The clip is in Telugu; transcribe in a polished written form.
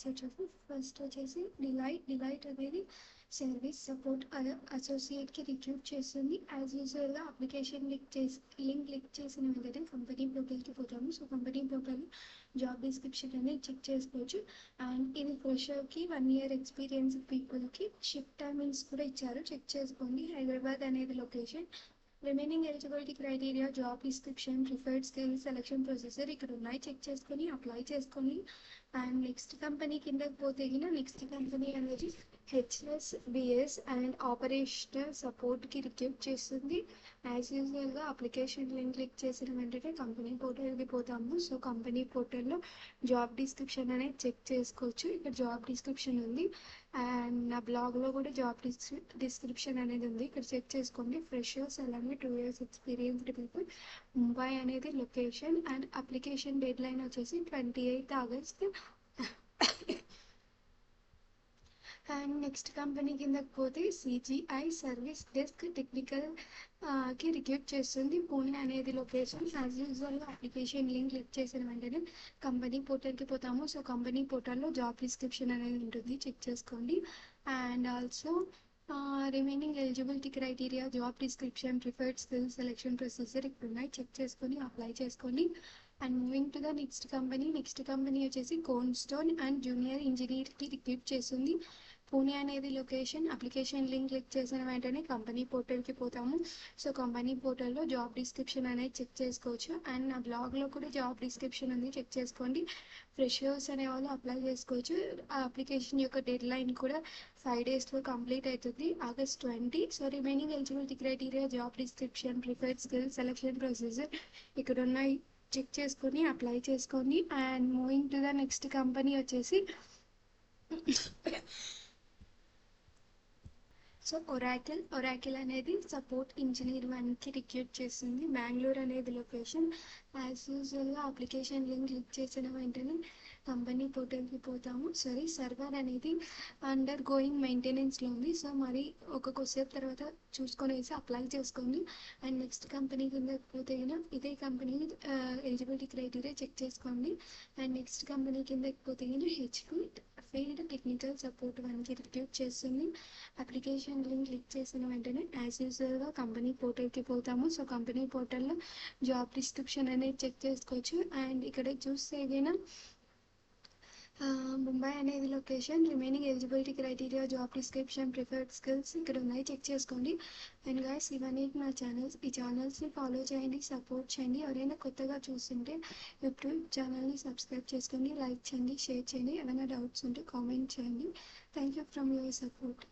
వచ్చేసి ఫస్ట్ వచ్చేసి డిలైట్ అనేది సర్వీస్ సపోర్ట్ అసోసియేట్కి రిక్రూట్ చేస్తుంది. యాజ్ యూజువల్గా అప్లికేషన్ లింక్ క్లిక్ చేసిన వెంటనే కంపెనీ పోర్టల్కి పోతాము. So company portal job description అనేది చెక్ చేసుకోవచ్చు. అండ్ ఇది ఫ్రెషర్కి 1 year ఎక్స్పీరియన్స్ పీపుల్కి షిఫ్ట్ టైమింగ్స్ కూడా ఇచ్చారు, చెక్ చేసుకోండి. హైదరాబాద్ అనేది location. Remaining eligibility criteria, job description, preferred skills, selection procedure ఇక్కడ ఉన్నాయి, చెక్ చేసుకొని అప్లై చేసుకొని. అండ్ నెక్స్ట్ కంపెనీ కిందకి పోతే నెక్స్ట్ కంపెనీ అనేది HSBS అండ్ ఆపరేషనల్ సపోర్ట్కి రిక్రూట్ చేస్తుంది. యాజ్ యూజువల్గా అప్లికేషన్ లింక్ క్లిక్ చేసిన వెంటనే కంపెనీ పోర్టల్కి పోతాము. సో కంపెనీ పోర్టల్లో జాబ్ డిస్క్రిప్షన్ అనేది చెక్ చేసుకోవచ్చు. ఇక్కడ జాబ్ డిస్క్రిప్షన్ ఉంది అండ్ నా బ్లాగ్లో కూడా జాబ్ డిస్క్రిప్షన్ అనేది ఉంది, ఇక్కడ చెక్ చేసుకోండి. ఫ్రెషర్స్ అలాగే 2 years ఎక్స్పీరియన్స్డ్ పీపుల్. ముంబై అనేది location. And application deadline వచ్చేసి 28th August. And next company కిందకి పోతే CGI సర్వీస్ డెస్క్ టెక్నికల్కి రిక్రూట్ చేస్తుంది. పూణే అనేది లొకేషన్. యాజ్ యూజువల్గా అప్లికేషన్ లింక్ క్లిక్ చేసిన వెంటనే కంపెనీ పోర్టల్కి పోతాము. సో కంపెనీ పోర్టల్లో జాబ్ డిస్క్రిప్షన్ అనేది ఉంటుంది, చెక్ చేసుకోండి. And also remaining eligibility criteria, job description, preferred skills, selection procedure ఇక్కడ ఉన్నాయి, చెక్ చేసుకొని అప్లై చేసుకోండి. And moving to the next company వచ్చేసి cone stone and junior ఇంజనీర్కి recruit చేస్తుంది. పూణే అనేది లొకేషన్. అప్లికేషన్ లింక్ క్లిక్ చేసిన వెంటనే కంపెనీ పోర్టల్కి పోతాము. సో కంపెనీ పోర్టల్లో జాబ్ డిస్క్రిప్షన్ అనేది చెక్ చేసుకోవచ్చు. అండ్ నా బ్లాగ్లో కూడా జాబ్ డిస్క్రిప్షన్ ఉంది, చెక్ చేసుకోండి. ఫ్రెషర్స్ అనే వాళ్ళు అప్లై చేసుకోవచ్చు. ఆ అప్లికేషన్ యొక్క డెడ్ లైన్ కూడా 5 daysలో కంప్లీట్ అవుతుంది, August 20. So remaining eligibility criteria, job description, preferred skills, selection procedure ఇక్కడ ఉన్నాయి, చెక్ చేసుకొని అప్లై చేసుకోండి. And moving to the next company వచ్చేసి సో ఒరాకిల్ అనేది సపోర్ట్ ఇంజనీర్ 1కి రిక్రూట్ చేస్తుంది. బెంగళూరు అనేది లొకేషన్. యాజ్ యూజువల్గా అప్లికేషన్ లింక్ క్లిక్ చేసిన వెంటనే కంపెనీ పోర్టల్కి పోతాము. సర్వర్ అనేది అండర్ గోయింగ్ మెయింటెనెన్స్లో ఉంది. సో మరి కొద్దిసేపు తర్వాత చూసుకొని అప్లై చేసుకోండి. అండ్ నెక్స్ట్ కంపెనీ కింద పోతే ఇదే కంపెనీ ఎలిజిబిలిటీ క్రైటీరియా చెక్ చేసుకోండి. అండ్ నెక్స్ట్ కంపెనీ కిందకి పోతే HP ఫీల్డ్ టెక్నికల్ సపోర్ట్ 1కి రిక్రూట్ చేస్తుంది. అప్లికేషన్ లింక్ క్లిక్ చేసిన వెంటనే యాజ్ యూజువల్గా కంపెనీ పోర్టల్కి పోతాము. సో కంపెనీ పోర్టల్లో జాబ్ డిస్క్రిప్షన్ అనేది చెక్ చేసుకోవచ్చు. అండ్ ఇక్కడ చూస్తే ముంబై అనేది location. Remaining eligibility criteria, job description, preferred skills ఇక్కడ ఉన్నాయి, చెక్ చేసుకోండి. అండ్ గైస్ ఇవన్నీ నా ఈ ఛానల్స్ని ఫాలో చేయండి, సపోర్ట్ చేయండి. ఎవరైనా కొత్తగా చూస్తుంటే యూట్యూబ్ ఛానల్ని సబ్స్క్రైబ్ చేసుకోండి, లైక్ చేయండి, షేర్ చేయండి. ఏమైనా డౌట్స్ ఉంటే కామెంట్ చేయండి. Thank you from your support.